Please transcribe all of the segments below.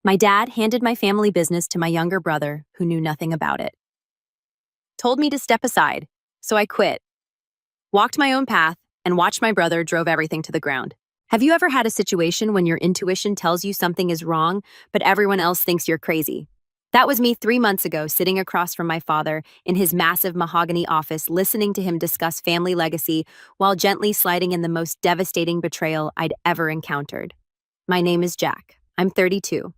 My dad handed my family business to my younger brother, who knew nothing about it. Told me to step aside, so I quit, walked my own path, and watched my brother drove everything to the ground. Have you ever had a situation when your intuition tells you something is wrong, but everyone else thinks you're crazy? That was me 3 months ago, sitting across from my father in his massive mahogany office, listening to him discuss family legacy while gently sliding in the most devastating betrayal I'd ever encountered. My name is Jack. I'm 32.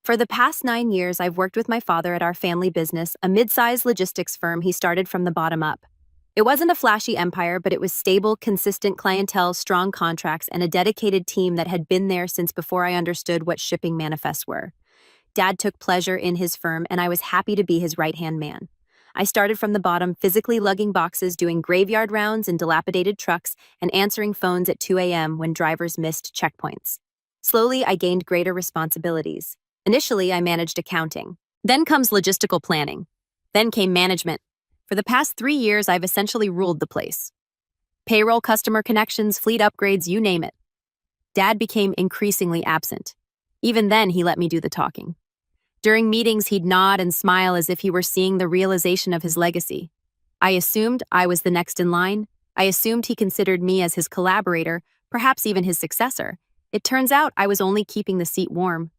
For the past 9 years, I've worked with my father at our family business, a mid-sized logistics firm he started from the bottom up. It wasn't a flashy empire, but it was stable, consistent clientele, strong contracts, and a dedicated team that had been there since before I understood what shipping manifests were. Dad took pleasure in his firm, and I was happy to be his right-hand man. I started from the bottom, physically lugging boxes, doing graveyard rounds in dilapidated trucks, and answering phones at 2 a.m. when drivers missed checkpoints. Slowly, I gained greater responsibilities. Initially, I managed accounting. Then comes logistical planning. Then came management. For the past 3 years, I've essentially ruled the place. Payroll, customer connections, fleet upgrades, you name it. Dad became increasingly absent. Even then, he let me do the talking. During meetings, he'd nod and smile as if he were seeing the realization of his legacy. I assumed I was the next in line. I assumed he considered me as his collaborator, perhaps even his successor. It turns out I was only keeping the seat warm.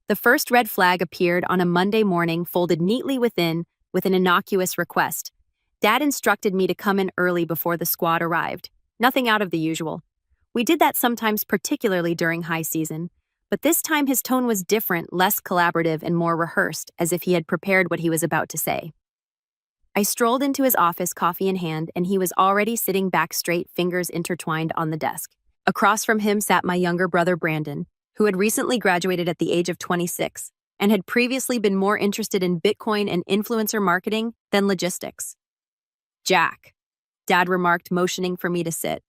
The first red flag appeared on a Monday morning, folded neatly within, with an innocuous request. Dad instructed me to come in early before the squad arrived. Nothing out of the usual. We did that sometimes, particularly during high season. But this time his tone was different, less collaborative, and more rehearsed, as if he had prepared what he was about to say. I strolled into his office, coffee in hand, and he was already sitting back straight, fingers intertwined on the desk. Across from him sat my younger brother, Brandon, who had recently graduated at the age of 26 and had previously been more interested in Bitcoin and influencer marketing than logistics. Jack, Dad remarked, motioning for me to sit.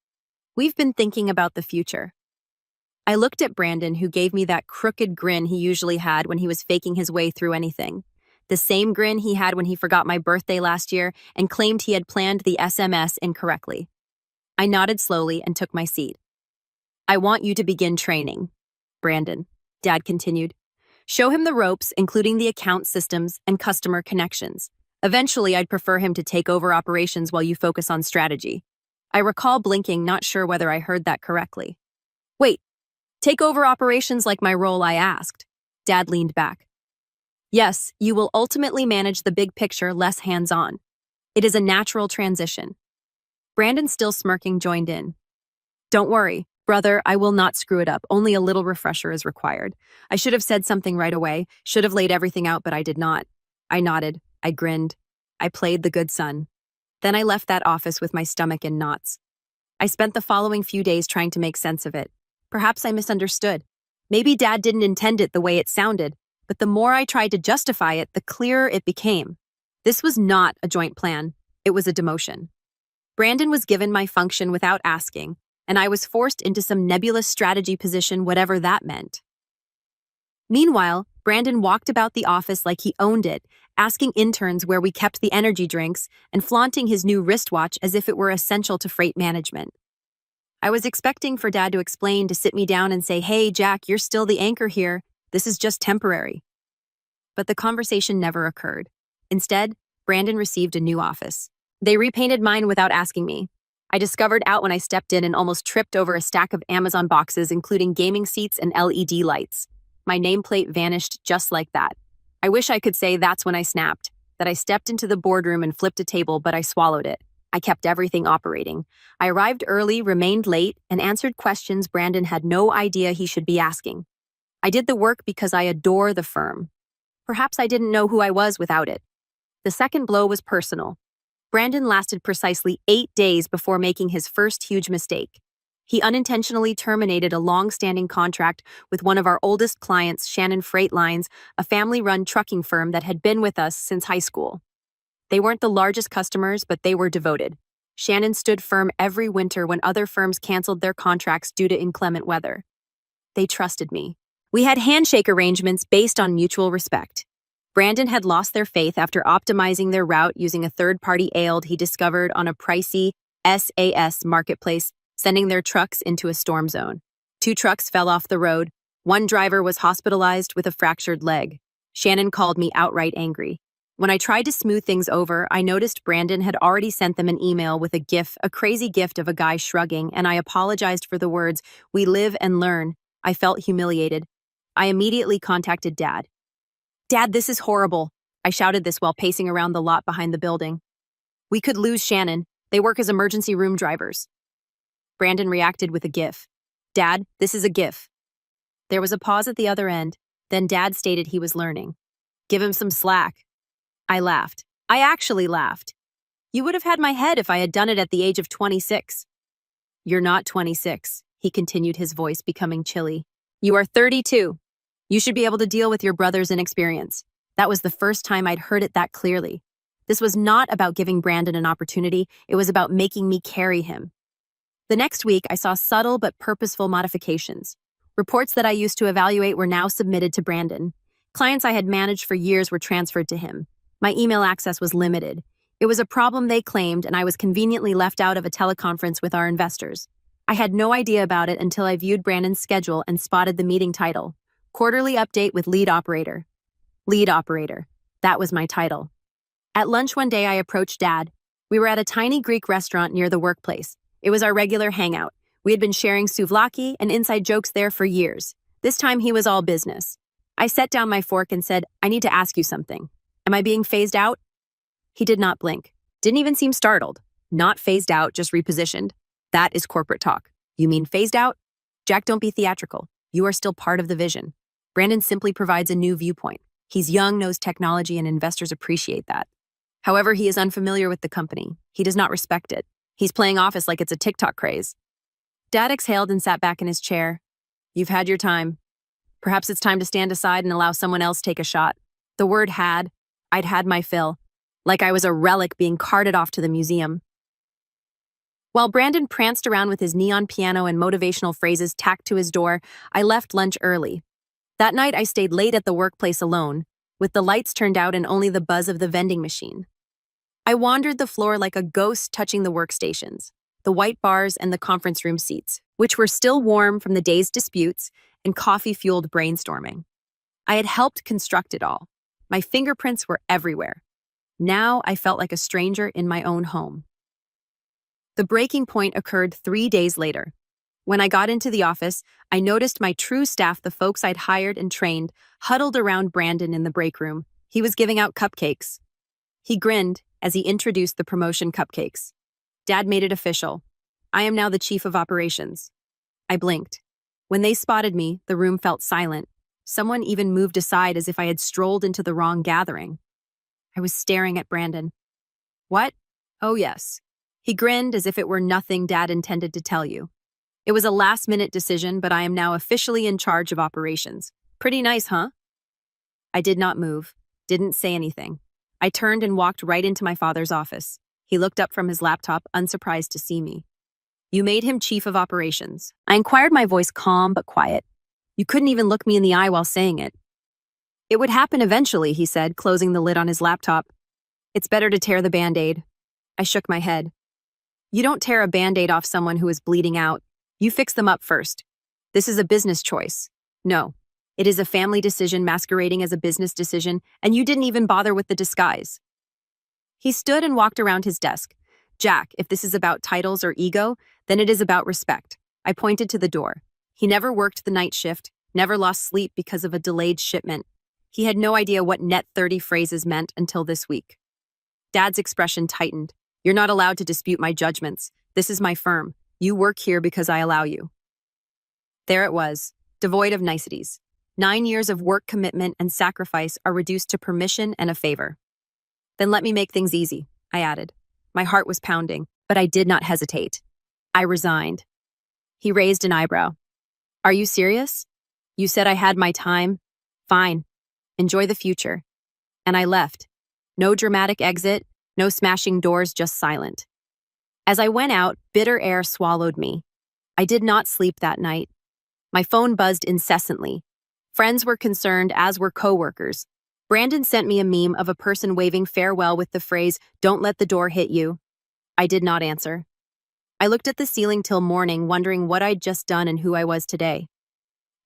We've been thinking about the future. I looked at Brandon, who gave me that crooked grin he usually had when he was faking his way through anything. The same grin he had when he forgot my birthday last year and claimed he had planned the SMS incorrectly. I nodded slowly and took my seat. I want you to begin training, Brandon, Dad continued. Show him the ropes, including the account systems and customer connections. Eventually, I'd prefer him to take over operations while you focus on strategy. I recall blinking, not sure whether I heard that correctly. Wait, take over operations like my role, I asked. Dad leaned back. Yes, you will ultimately manage the big picture, less hands-on. It is a natural transition. Brandon, still smirking, joined in. Don't worry, brother, I will not screw it up. Only a little refresher is required. I should have said something right away, should have laid everything out, but I did not. I nodded. I grinned. I played the good son. Then I left that office with my stomach in knots. I spent the following few days trying to make sense of it. Perhaps I misunderstood. Maybe Dad didn't intend it the way it sounded, but the more I tried to justify it, the clearer it became. This was not a joint plan. It was a demotion. Brandon was given my function without asking, and I was forced into some nebulous strategy position, whatever that meant. Meanwhile, Brandon walked about the office like he owned it, asking interns where we kept the energy drinks and flaunting his new wristwatch as if it were essential to freight management. I was expecting for Dad to explain, to sit me down and say, "Hey, Jack, you're still the anchor here. This is just temporary." But the conversation never occurred. Instead, Brandon received a new office. They repainted mine without asking me. I discovered out when I stepped in and almost tripped over a stack of Amazon boxes, including gaming seats and LED lights. My nameplate vanished just like that. I wish I could say that's when I snapped, that I stepped into the boardroom and flipped a table, but I swallowed it. I kept everything operating. I arrived early, remained late, and answered questions Brandon had no idea he should be asking. I did the work because I adore the firm. Perhaps I didn't know who I was without it. The second blow was personal. Brandon lasted precisely 8 days before making his first huge mistake. He unintentionally terminated a long-standing contract with one of our oldest clients, Shannon Freight Lines, a family-run trucking firm that had been with us since high school. They weren't the largest customers, but they were devoted. Shannon stood firm every winter when other firms canceled their contracts due to inclement weather. They trusted me. We had handshake arrangements based on mutual respect. Brandon had lost their faith after optimizing their route using a third-party AILD he discovered on a pricey SaaS marketplace, sending their trucks into a storm zone. 2 trucks fell off the road, One driver was hospitalized with a fractured leg. Shannon called me outright angry. When I tried to smooth things over, I noticed Brandon had already sent them an email with a crazy gift of a guy shrugging, and I apologized for the words, "We live and learn." I felt humiliated. I immediately contacted Dad. "Dad, this is horrible." I shouted this while pacing around the lot behind the building. "We could lose Shannon. They work as emergency room drivers." Brandon reacted with a gif. "Dad, this is a gif." There was a pause at the other end. Then Dad stated he was learning. "Give him some slack." I laughed. I actually laughed. "You would have had my head if I had done it at the age of 26. "You're not 26, he continued, his voice becoming chilly. "You are 32. You should be able to deal with your brother's inexperience." That was the first time I'd heard it that clearly. This was not about giving Brandon an opportunity, it was about making me carry him. The next week, I saw subtle but purposeful modifications. Reports that I used to evaluate were now submitted to Brandon. Clients I had managed for years were transferred to him. My email access was limited. It was a problem they claimed, and I was conveniently left out of a teleconference with our investors. I had no idea about it until I viewed Brandon's schedule and spotted the meeting title, Quarterly Update with Lead Operator. Lead Operator. That was my title. At lunch one day, I approached Dad. We were at a tiny Greek restaurant near the workplace. It was our regular hangout. We had been sharing souvlaki and inside jokes there for years. This time, he was all business. I set down my fork and said, "I need to ask you something. Am I being phased out?" He did not blink. Didn't even seem startled. "Not phased out, just repositioned. That is corporate talk. You mean phased out? Jack, don't be theatrical. You are still part of the vision. Brandon simply provides a new viewpoint. He's young, knows technology, and investors appreciate that. However, he is unfamiliar with the company. He does not respect it. He's playing office like it's a TikTok craze." Dad exhaled and sat back in his chair. "You've had your time. Perhaps it's time to stand aside and allow someone else take a shot." The word had. I'd had my fill. Like I was a relic being carted off to the museum. While Brandon pranced around with his neon piano and motivational phrases tacked to his door, I left lunch early. That night, I stayed late at the workplace alone, with the lights turned out and only the buzz of the vending machine. I wandered the floor like a ghost, touching the workstations, the white bars and the conference room seats, which were still warm from the day's disputes and coffee-fueled brainstorming. I had helped construct it all. My fingerprints were everywhere. Now I felt like a stranger in my own home. The breaking point occurred 3 days later. When I got into the office, I noticed my true staff, the folks I'd hired and trained, huddled around Brandon in the break room. He was giving out cupcakes. He grinned as he introduced the promotion cupcakes. Dad made it official. "I am now the chief of operations." I blinked. When they spotted me, the room felt silent. Someone even moved aside as if I had strolled into the wrong gathering. I was staring at Brandon. "What?" "Oh, yes." He grinned as if it were nothing Dad intended to tell you. "It was a last-minute decision, but I am now officially in charge of operations. Pretty nice, huh?" I did not move, didn't say anything. I turned and walked right into my father's office. He looked up from his laptop, unsurprised to see me. "You made him chief of operations." I inquired, my voice calm but quiet. "You couldn't even look me in the eye while saying it." "It would happen eventually," he said, closing the lid on his laptop. "It's better to tear the Band-Aid." I shook my head. "You don't tear a Band-Aid off someone who is bleeding out. You fix them up first. This is a business choice. No, it is a family decision masquerading as a business decision, and you didn't even bother with the disguise." He stood and walked around his desk. "Jack, if this is about titles or ego, then it is about respect." I pointed to the door. He never worked the night shift, never lost sleep because of a delayed shipment. He had no idea what net 30 phrases meant until this week. Dad's expression tightened. "You're not allowed to dispute my judgments. This is my firm. You work here because I allow you." There it was, devoid of niceties. 9 years of work commitment and sacrifice are reduced to permission and a favor. "Then let me make things easy," I added. My heart was pounding, but I did not hesitate. I resigned. He raised an eyebrow. "Are you serious? You said I had my time? Fine. Enjoy the future." And I left. No dramatic exit, no smashing doors, just silent. As I went out, bitter air swallowed me. I did not sleep that night. My phone buzzed incessantly. Friends were concerned, as were coworkers. Brandon sent me a meme of a person waving farewell with the phrase, "Don't let the door hit you." I did not answer. I looked at the ceiling till morning, wondering what I'd just done and who I was today.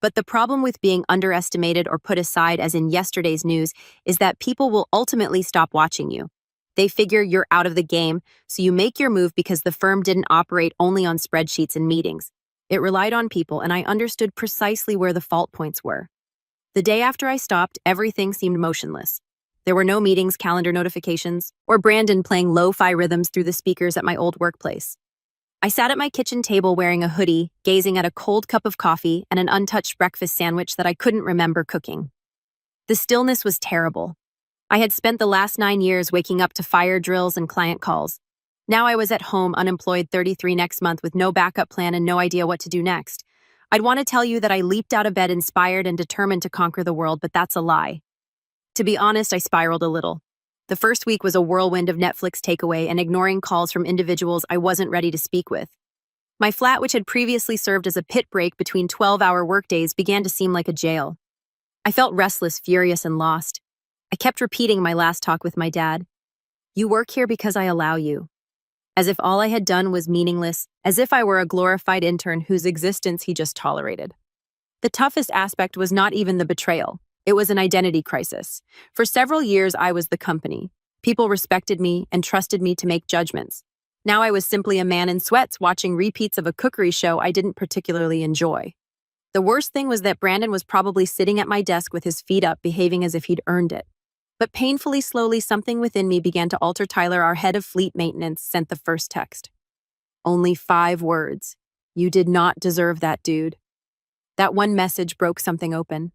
But the problem with being underestimated or put aside, as in yesterday's news, is that people will ultimately stop watching you. They figure you're out of the game, so you make your move because the firm didn't operate only on spreadsheets and meetings. It relied on people, and I understood precisely where the fault points were. The day after I stopped, everything seemed motionless. There were no meetings, calendar notifications, or Brandon playing lo-fi rhythms through the speakers at my old workplace. I sat at my kitchen table wearing a hoodie, gazing at a cold cup of coffee and an untouched breakfast sandwich that I couldn't remember cooking. The stillness was terrible. I had spent the last 9 years waking up to fire drills and client calls. Now I was at home, unemployed, 33 next month, with no backup plan and no idea what to do next. I'd want to tell you that I leaped out of bed inspired and determined to conquer the world, but that's a lie. To be honest, I spiraled a little. The first week was a whirlwind of Netflix takeaway and ignoring calls from individuals I wasn't ready to speak with. My flat, which had previously served as a pit break between 12-hour workdays, began to seem like a jail. I felt restless, furious, and lost. I kept repeating my last talk with my dad. You work here because I allow you. As if all I had done was meaningless, as if I were a glorified intern whose existence he just tolerated. The toughest aspect was not even the betrayal. It was an identity crisis. For several years, I was the company. People respected me and trusted me to make judgments. Now I was simply a man in sweats watching repeats of a cookery show I didn't particularly enjoy. The worst thing was that Brandon was probably sitting at my desk with his feet up, behaving as if he'd earned it. But painfully slowly, something within me began to alter. Tyler, our head of fleet maintenance, sent the first text. Only 5 words. You did not deserve that, dude. That one message broke something open.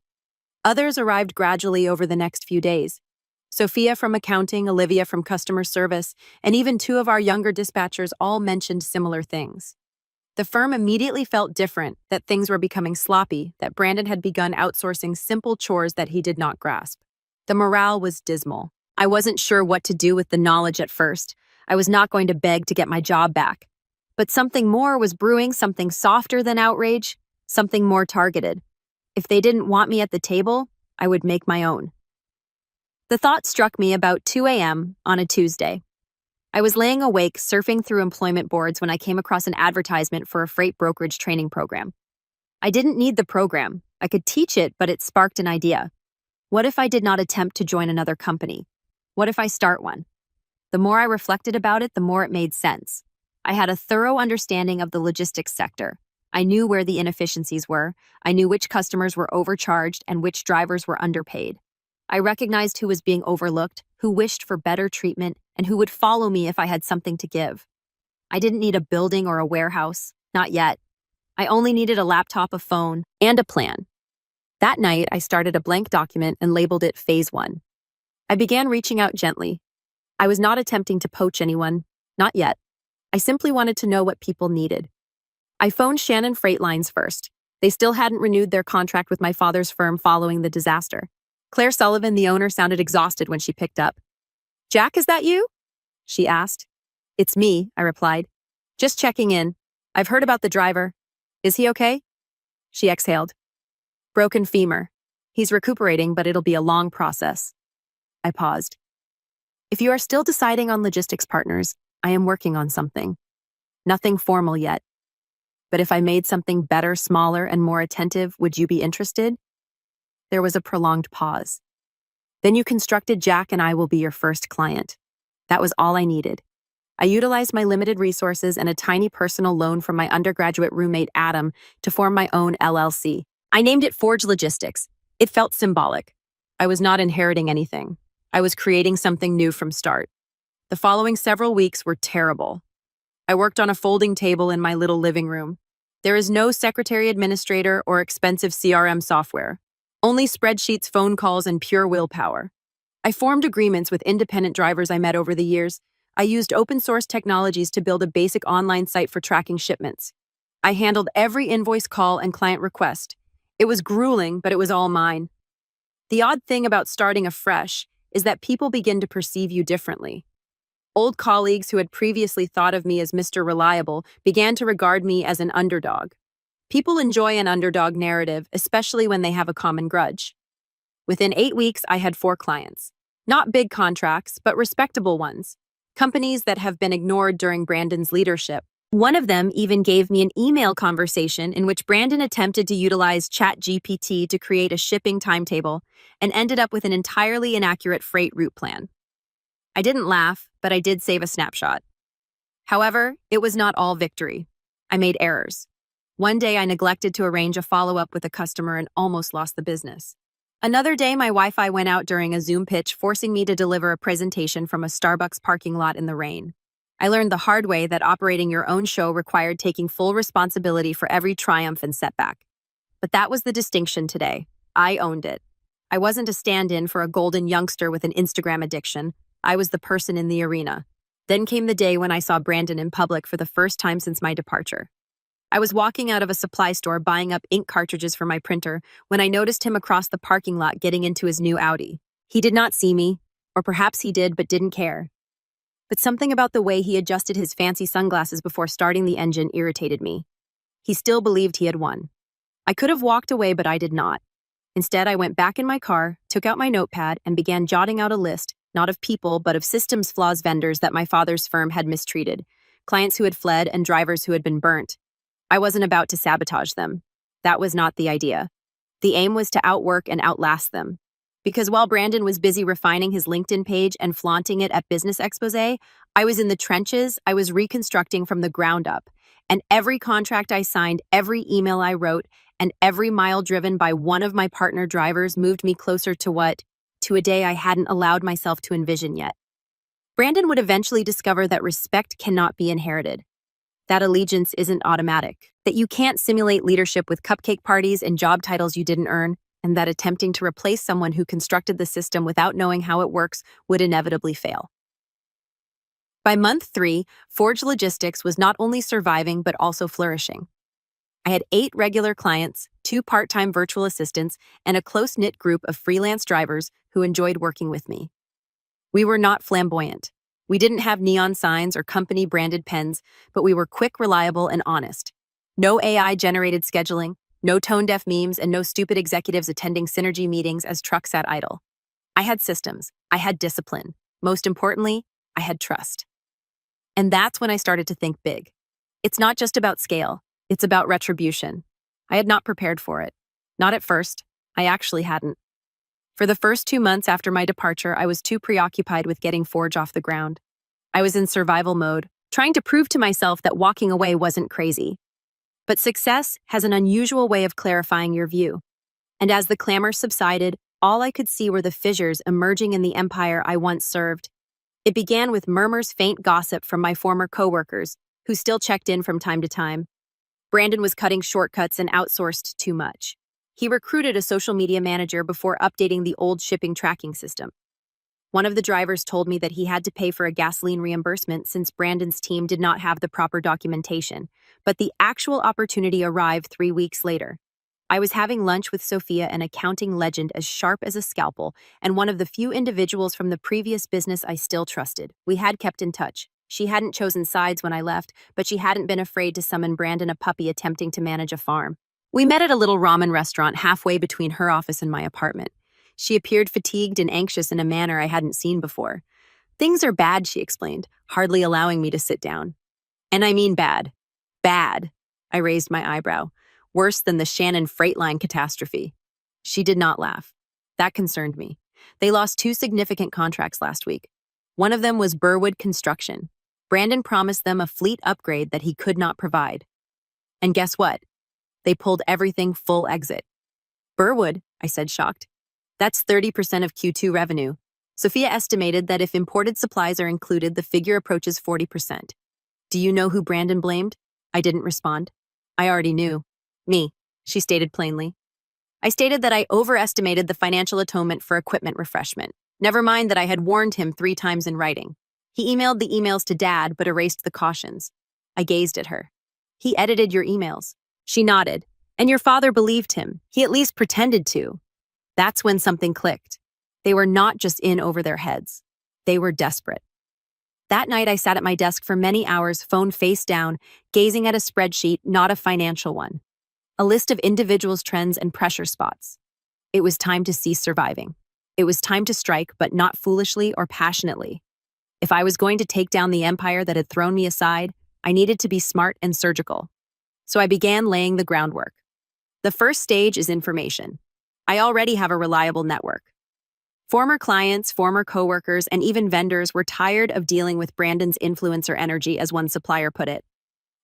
Others arrived gradually over the next few days. Sophia from accounting, Olivia from customer service, and even 2 of our younger dispatchers all mentioned similar things. The firm immediately felt different, that things were becoming sloppy, that Brandon had begun outsourcing simple chores that he did not grasp. The morale was dismal. I wasn't sure what to do with the knowledge at first. I was not going to beg to get my job back. But something more was brewing, something softer than outrage, something more targeted. If they didn't want me at the table, I would make my own. The thought struck me about 2 a.m. on a Tuesday. I was laying awake surfing through employment boards when I came across an advertisement for a freight brokerage training program. I didn't need the program. I could teach it, but it sparked an idea. What if I did not attempt to join another company? What if I start one? The more I reflected about it, the more it made sense. I had a thorough understanding of the logistics sector. I knew where the inefficiencies were. I knew which customers were overcharged and which drivers were underpaid. I recognized who was being overlooked, who wished for better treatment, and who would follow me if I had something to give. I didn't need a building or a warehouse. Not yet. I only needed a laptop, a phone, and a plan. That night, I started a blank document and labeled it Phase 1. I began reaching out gently. I was not attempting to poach anyone. Not yet. I simply wanted to know what people needed. I phoned Shannon Freight Lines first. They still hadn't renewed their contract with my father's firm following the disaster. Claire Sullivan, the owner, sounded exhausted when she picked up. Jack, is that you? She asked. It's me, I replied. Just checking in. I've heard about the driver. Is he okay? She exhaled. Broken femur. He's recuperating, but it'll be a long process. I paused. If you are still deciding on logistics partners, I am working on something. Nothing formal yet. But if I made something better, smaller, and more attentive, would you be interested? There was a prolonged pause. Then you constructed Jack and I will be your first client. That was all I needed. I utilized my limited resources and a tiny personal loan from my undergraduate roommate Adam to form my own LLC. I named it Forge Logistics. It felt symbolic. I was not inheriting anything. I was creating something new from start. The following several weeks were terrible. I worked on a folding table in my little living room. There is no secretary administrator or expensive CRM software. Only spreadsheets, phone calls, and pure willpower. I formed agreements with independent drivers I met over the years. I used open source technologies to build a basic online site for tracking shipments. I handled every invoice call and client request. It was grueling, but it was all mine. The odd thing about starting afresh is that people begin to perceive you differently. Old colleagues who had previously thought of me as Mr. Reliable began to regard me as an underdog. People enjoy an underdog narrative, especially when they have a common grudge. Within 8 weeks, I had 4 clients. Not big contracts, but respectable ones. Companies that have been ignored during Brandon's leadership. One of them even gave me an email conversation in which Brandon attempted to utilize ChatGPT to create a shipping timetable and ended up with an entirely inaccurate freight route plan. I didn't laugh, but I did save a snapshot. However, it was not all victory. I made errors. One day I neglected to arrange a follow-up with a customer and almost lost the business. Another day my Wi-Fi went out during a Zoom pitch, forcing me to deliver a presentation from a Starbucks parking lot in the rain. I learned the hard way that operating your own show required taking full responsibility for every triumph and setback. But that was the distinction today. I owned it. I wasn't a stand-in for a golden youngster with an Instagram addiction. I was the person in the arena. Then came the day when I saw Brandon in public for the first time since my departure. I was walking out of a supply store buying up ink cartridges for my printer when I noticed him across the parking lot getting into his new Audi. He did not see me, or perhaps he did but didn't care. But something about the way he adjusted his fancy sunglasses before starting the engine irritated me. He still believed he had won. I could have walked away, but I did not. Instead, I went back in my car, took out my notepad, and began jotting out a list, not of people, but of systems flaws vendors that my father's firm had mistreated, clients who had fled, and drivers who had been burnt. I wasn't about to sabotage them. That was not the idea. The aim was to outwork and outlast them. Because while Brandon was busy refining his LinkedIn page and flaunting it at Business Expose, I was in the trenches. I was reconstructing from the ground up. And every contract I signed, every email I wrote, and every mile driven by one of my partner drivers moved me closer to what? To a day I hadn't allowed myself to envision yet. Brandon would eventually discover that respect cannot be inherited, that allegiance isn't automatic, that you can't simulate leadership with cupcake parties and job titles you didn't earn, and that attempting to replace someone who constructed the system without knowing how it works would inevitably fail. By month 3, Forge Logistics was not only surviving but also flourishing. I had 8 regular clients, 2 part-time virtual assistants, and a close-knit group of freelance drivers who enjoyed working with me. We were not flamboyant. We didn't have neon signs or company-branded pens, but we were quick, reliable, and honest. No AI-generated scheduling, no tone-deaf memes, and no stupid executives attending synergy meetings as trucks sat idle. I had systems. I had discipline. Most importantly, I had trust. And that's when I started to think big. It's not just about scale. It's about retribution. I had not prepared for it. Not at first. I actually hadn't. For the first 2 months after my departure, I was too preoccupied with getting Forge off the ground. I was in survival mode, trying to prove to myself that walking away wasn't crazy. But success has an unusual way of clarifying your view. And as the clamor subsided, all I could see were the fissures emerging in the empire I once served. It began with murmurs, faint gossip from my former coworkers, who still checked in from time to time. Brandon was cutting shortcuts and outsourced too much. He recruited a social media manager before updating the old shipping tracking system. One of the drivers told me that he had to pay for a gasoline reimbursement since Brandon's team did not have the proper documentation, but the actual opportunity arrived 3 weeks later. I was having lunch with Sophia, an accounting legend as sharp as a scalpel, and one of the few individuals from the previous business I still trusted. We had kept in touch. She hadn't chosen sides when I left, but she hadn't been afraid to summon Brandon, a puppy attempting to manage a farm. We met at a little ramen restaurant halfway between her office and my apartment. She appeared fatigued and anxious in a manner I hadn't seen before. "Things are bad," she explained, hardly allowing me to sit down. "And I mean bad. Bad." I raised my eyebrow. "Worse than the Shannon freight line catastrophe." She did not laugh. That concerned me. They lost 2 significant contracts last week. One of them was Burwood Construction. Brandon promised them a fleet upgrade that he could not provide. And guess what? They pulled everything full exit. "Burwood," I said, shocked. "That's 30% of Q2 revenue." Sophia estimated that if imported supplies are included, the figure approaches 40%. "Do you know who Brandon blamed?" I didn't respond. I already knew. "Me," she stated plainly. I stated that I overestimated the financial atonement for equipment refreshment. Never mind that I had warned him 3 times in writing. He emailed the emails to Dad, but erased the cautions. I gazed at her. "He edited your emails." She nodded. "And your father believed him. He at least pretended to." That's when something clicked. They were not just in over their heads. They were desperate. That night, I sat at my desk for many hours, phone face down, gazing at a spreadsheet, not a financial one. A list of individuals' trends and pressure spots. It was time to cease surviving. It was time to strike, but not foolishly or passionately. If I was going to take down the empire that had thrown me aside, I needed to be smart and surgical. So I began laying the groundwork. The first stage is information. I already have a reliable network. Former clients, former coworkers, and even vendors were tired of dealing with Brandon's influencer energy, as one supplier put it.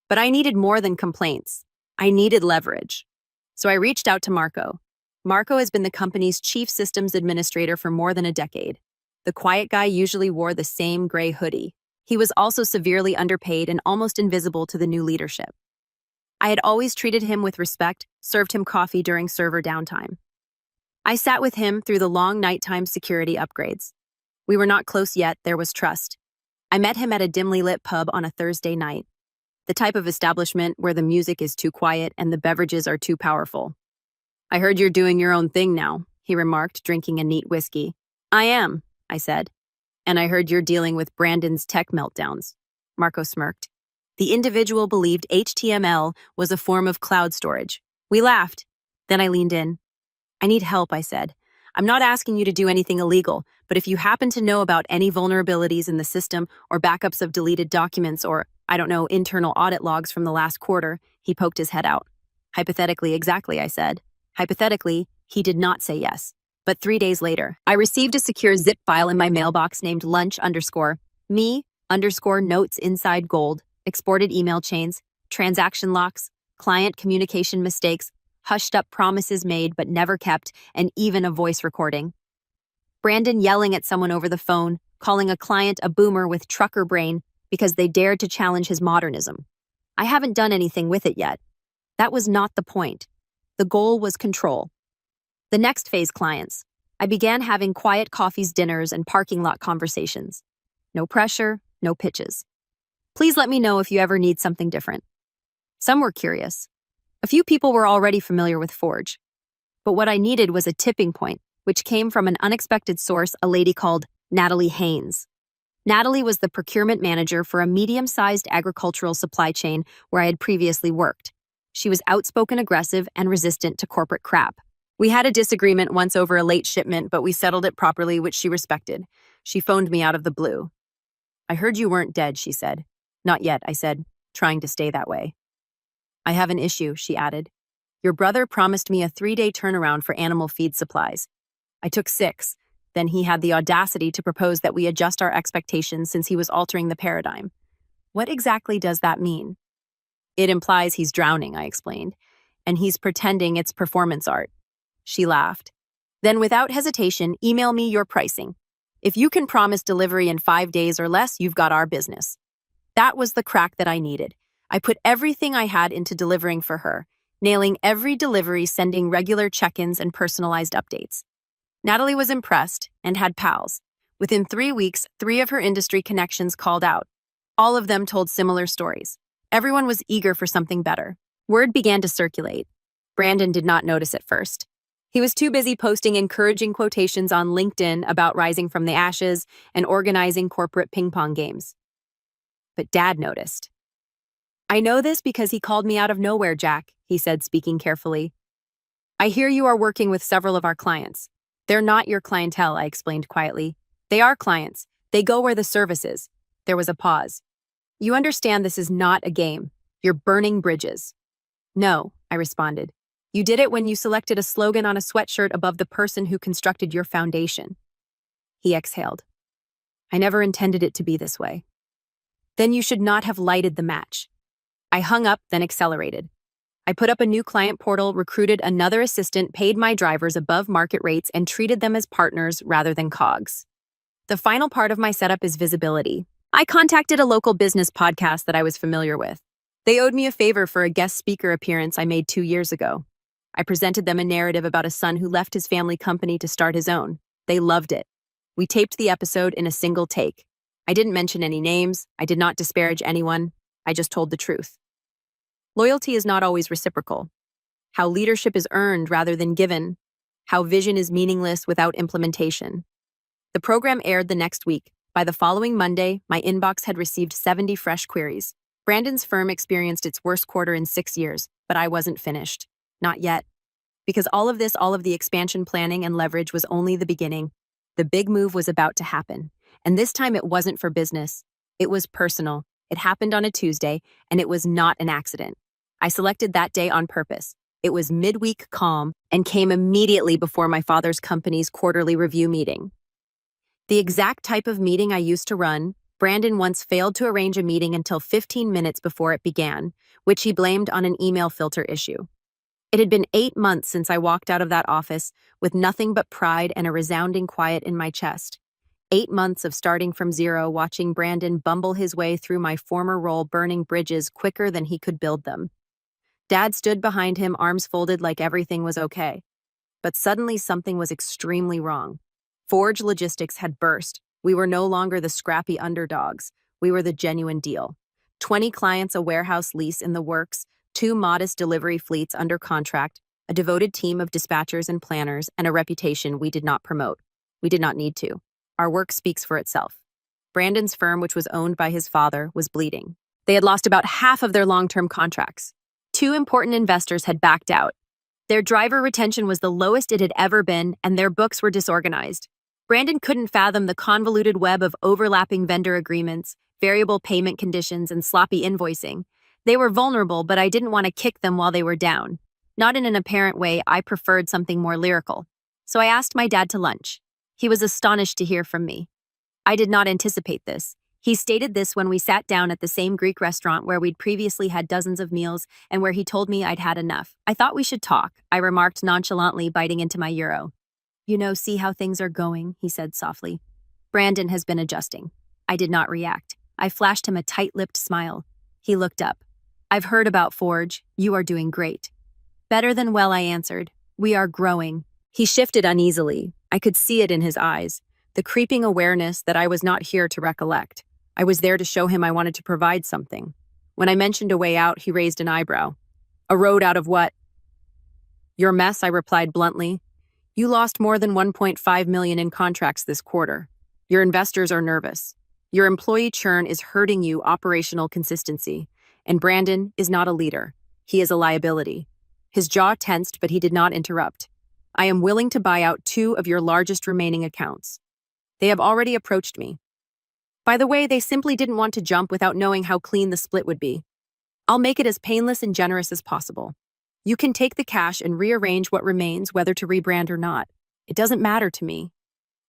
But I needed more than complaints. I needed leverage. So I reached out to Marco. Marco has been the company's chief systems administrator for more than a decade. The quiet guy usually wore the same gray hoodie. He was also severely underpaid and almost invisible to the new leadership. I had always treated him with respect, served him coffee during server downtime. I sat with him through the long nighttime security upgrades. We were not close yet, there was trust. I met him at a dimly lit pub on a Thursday night, the type of establishment where the music is too quiet and the beverages are too powerful. "I heard you're doing your own thing now," he remarked, drinking a neat whiskey. "I am," I said. "And I heard you're dealing with Brandon's tech meltdowns." Marco smirked. The individual believed HTML was a form of cloud storage. We laughed. Then I leaned in. "I need help," I said. "I'm not asking you to do anything illegal, but if you happen to know about any vulnerabilities in the system or backups of deleted documents or, I don't know, internal audit logs from the last quarter," he poked his head out. "Hypothetically, exactly," I said. Hypothetically, he did not say yes. But 3 days later, I received a secure zip file in my mailbox named lunch_me_notes inside gold, exported email chains, transaction locks, client communication mistakes, hushed up promises made but never kept, and even a voice recording. Brandon yelling at someone over the phone, calling a client a boomer with trucker brain because they dared to challenge his modernism. I haven't done anything with it yet. That was not the point. The goal was control. The next phase clients. I began having quiet coffees, dinners, and parking lot conversations. No pressure, no pitches. "Please let me know if you ever need something different." Some were curious. A few people were already familiar with Forge. But what I needed was a tipping point, which came from an unexpected source, a lady called Natalie Haynes. Natalie was the procurement manager for a medium-sized agricultural supply chain where I had previously worked. She was outspoken, aggressive, and resistant to corporate crap. We had a disagreement once over a late shipment, but we settled it properly, which she respected. She phoned me out of the blue. "I heard you weren't dead," she said. "Not yet," I said, trying to stay that way. "I have an issue," she added. "Your brother promised me a 3-day turnaround for animal feed supplies. I took 6. Then he had the audacity to propose that we adjust our expectations since he was altering the paradigm. What exactly does that mean?" "It implies he's drowning," I explained, "and he's pretending it's performance art." She laughed. "Then without hesitation, email me your pricing. If you can promise delivery in 5 days or less, you've got our business." That was the crack that I needed. I put everything I had into delivering for her, nailing every delivery, sending regular check-ins and personalized updates. Natalie was impressed and had pals. Within 3 weeks, 3 of her industry connections called out. All of them told similar stories. Everyone was eager for something better. Word began to circulate. Brandon did not notice at first. He was too busy posting encouraging quotations on LinkedIn about rising from the ashes and organizing corporate ping-pong games. But Dad noticed. "I know this because he called me out of nowhere, Jack," he said, speaking carefully. "I hear you are working with several of our clients. They're not your clientele," I explained quietly. "They are clients. They go where the service is." There was a pause. "You understand this is not a game. You're burning bridges." "No," I responded. "You did it when you selected a slogan on a sweatshirt above the person who constructed your foundation." He exhaled. "I never intended it to be this way." "Then you should not have lighted the match." I hung up, then accelerated. I put up a new client portal, recruited another assistant, paid my drivers above market rates, and treated them as partners rather than cogs. The final part of my setup is visibility. I contacted a local business podcast that I was familiar with. They owed me a favor for a guest speaker appearance I made 2 years ago. I presented them a narrative about a son who left his family company to start his own. They loved it. We taped the episode in a single take. I didn't mention any names. I did not disparage anyone. I just told the truth. Loyalty is not always reciprocal. How leadership is earned rather than given. How vision is meaningless without implementation. The program aired the next week. By the following Monday, my inbox had received 70 fresh queries. Brandon's firm experienced its worst quarter in 6 years, but I wasn't finished. Not yet. Because all of the expansion planning and leverage was only the beginning. The big move was about to happen. And this time it wasn't for business. It was personal. It happened on a Tuesday, and it was not an accident. I selected that day on purpose. It was midweek calm and came immediately before my father's company's quarterly review meeting. The exact type of meeting I used to run, Brandon once failed to arrange a meeting until 15 minutes before it began, which he blamed on an email filter issue. It had been 8 months since I walked out of that office with nothing but pride and a resounding quiet in my chest. 8 months of starting from zero, watching Brandon bumble his way through my former role, burning bridges quicker than he could build them. Dad stood behind him, arms folded like everything was okay. But suddenly something was extremely wrong. Forge Logistics had burst. We were no longer the scrappy underdogs. We were the genuine deal. 20 clients, a warehouse lease in the works, 2 modest delivery fleets under contract, a devoted team of dispatchers and planners, and a reputation we did not promote. We did not need to. Our work speaks for itself. Brandon's firm, which was owned by his father, was bleeding. They had lost about half of their long-term contracts. 2 important investors had backed out. Their driver retention was the lowest it had ever been, and their books were disorganized. Brandon couldn't fathom the convoluted web of overlapping vendor agreements, variable payment conditions, and sloppy invoicing. They were vulnerable, but I didn't want to kick them while they were down. Not in an apparent way, I preferred something more lyrical. So I asked my dad to lunch. He was astonished to hear from me. I did not anticipate this. He stated this when we sat down at the same Greek restaurant where we'd previously had dozens of meals and where he told me I'd had enough. I thought we should talk, I remarked nonchalantly, biting into my euro. See how things are going, he said softly. Brandon has been adjusting. I did not react. I flashed him a tight-lipped smile. He looked up. I've heard about Forge. You are doing great. Better than well, I answered. We are growing. He shifted uneasily. I could see it in his eyes, the creeping awareness that I was not here to recollect. I was there to show him I wanted to provide something. When I mentioned a way out, he raised an eyebrow. A road out of what? Your mess, I replied bluntly. You lost more than $1.5 million in contracts this quarter. Your investors are nervous. Your employee churn is hurting you operational consistency. And Brandon is not a leader. He is a liability. His jaw tensed, but he did not interrupt. I am willing to buy out 2 of your largest remaining accounts. They have already approached me. By the way, they simply didn't want to jump without knowing how clean the split would be. I'll make it as painless and generous as possible. You can take the cash and rearrange what remains, whether to rebrand or not. It doesn't matter to me.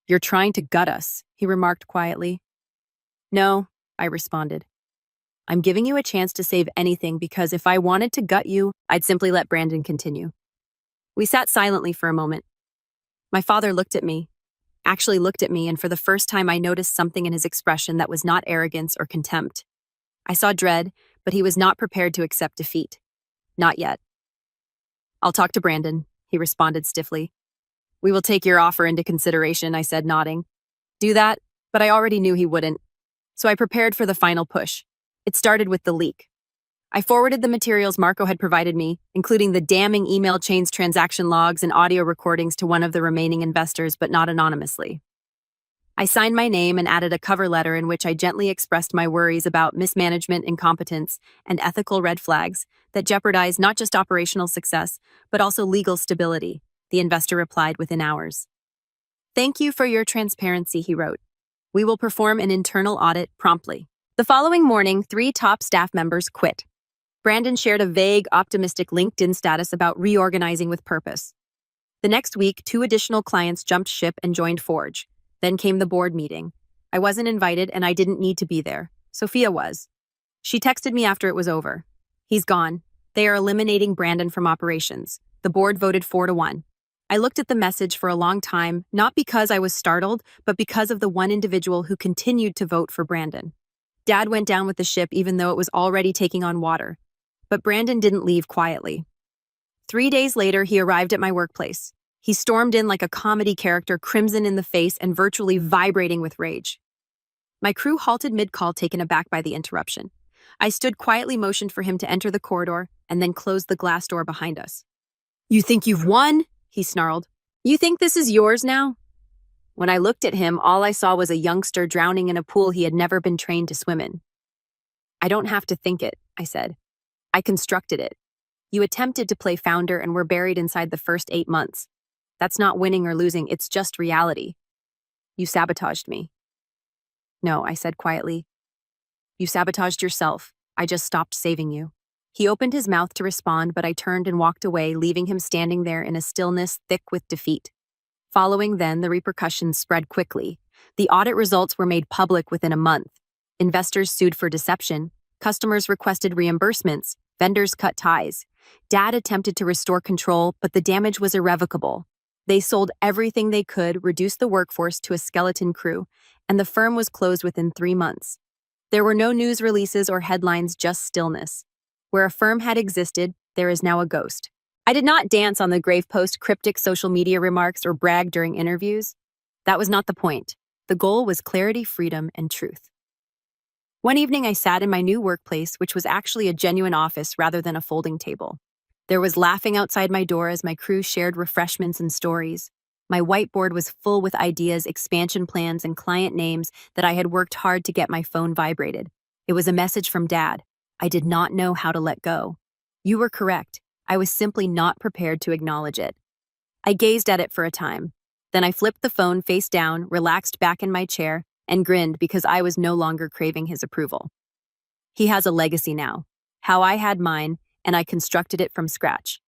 You're trying to gut us, he remarked quietly. No, I responded. I'm giving you a chance to save anything because if I wanted to gut you, I'd simply let Brandon continue. We sat silently for a moment. My father looked at me, and for the first time I noticed something in his expression that was not arrogance or contempt. I saw dread, but he was not prepared to accept defeat. Not yet. I'll talk to Brandon, he responded stiffly. We will take your offer into consideration, I said, nodding. Do that, but I already knew he wouldn't. So I prepared for the final push. It started with the leak. I forwarded the materials Marco had provided me, including the damning email chains, transaction logs, and audio recordings to one of the remaining investors, but not anonymously. I signed my name and added a cover letter in which I gently expressed my worries about mismanagement, incompetence, and ethical red flags that jeopardize not just operational success, but also legal stability, the investor replied within hours. Thank you for your transparency, he wrote. We will perform an internal audit promptly. The following morning, 3 top staff members quit. Brandon shared a vague, optimistic LinkedIn status about reorganizing with purpose. The next week, 2 additional clients jumped ship and joined Forge. Then came the board meeting. I wasn't invited and I didn't need to be there. Sophia was. She texted me after it was over. He's gone. They are eliminating Brandon from operations. The board voted 4-1. I looked at the message for a long time, not because I was startled, but because of the one individual who continued to vote for Brandon. Dad went down with the ship even though it was already taking on water. But Brandon didn't leave quietly. 3 days later, he arrived at my workplace. He stormed in like a comedy character, crimson in the face and virtually vibrating with rage. My crew halted mid-call, taken aback by the interruption. I stood quietly, motioned for him to enter the corridor, and then closed the glass door behind us. You think you've won? He snarled. You think this is yours now? When I looked at him, all I saw was a youngster drowning in a pool he had never been trained to swim in. I don't have to think it, I said. I constructed it. You attempted to play founder and were buried inside the first 8 months. That's not winning or losing, it's just reality. You sabotaged me. No, I said quietly. You sabotaged yourself. I just stopped saving you. He opened his mouth to respond, but I turned and walked away, leaving him standing there in a stillness thick with defeat. Following then, the repercussions spread quickly. The audit results were made public within a month. Investors sued for deception. Customers requested reimbursements. Vendors cut ties. Dad attempted to restore control, but the damage was irrevocable. They sold everything they could, reduced the workforce to a skeleton crew, and the firm was closed within 3 months. There were no news releases or headlines, just stillness. Where a firm had existed, there is now a ghost. I did not dance on the grave, post cryptic social media remarks, or brag during interviews. That was not the point. The goal was clarity, freedom, and truth. One evening, I sat in my new workplace, which was actually a genuine office rather than a folding table. There was laughing outside my door as my crew shared refreshments and stories. My whiteboard was full with ideas, expansion plans, and client names that I had worked hard to get. My phone vibrated. It was a message from Dad. I did not know how to let go. You were correct. I was simply not prepared to acknowledge it. I gazed at it for a time. Then I flipped the phone face down, relaxed back in my chair, and grinned because I was no longer craving his approval. He has a legacy now. How I had mine, and I constructed it from scratch.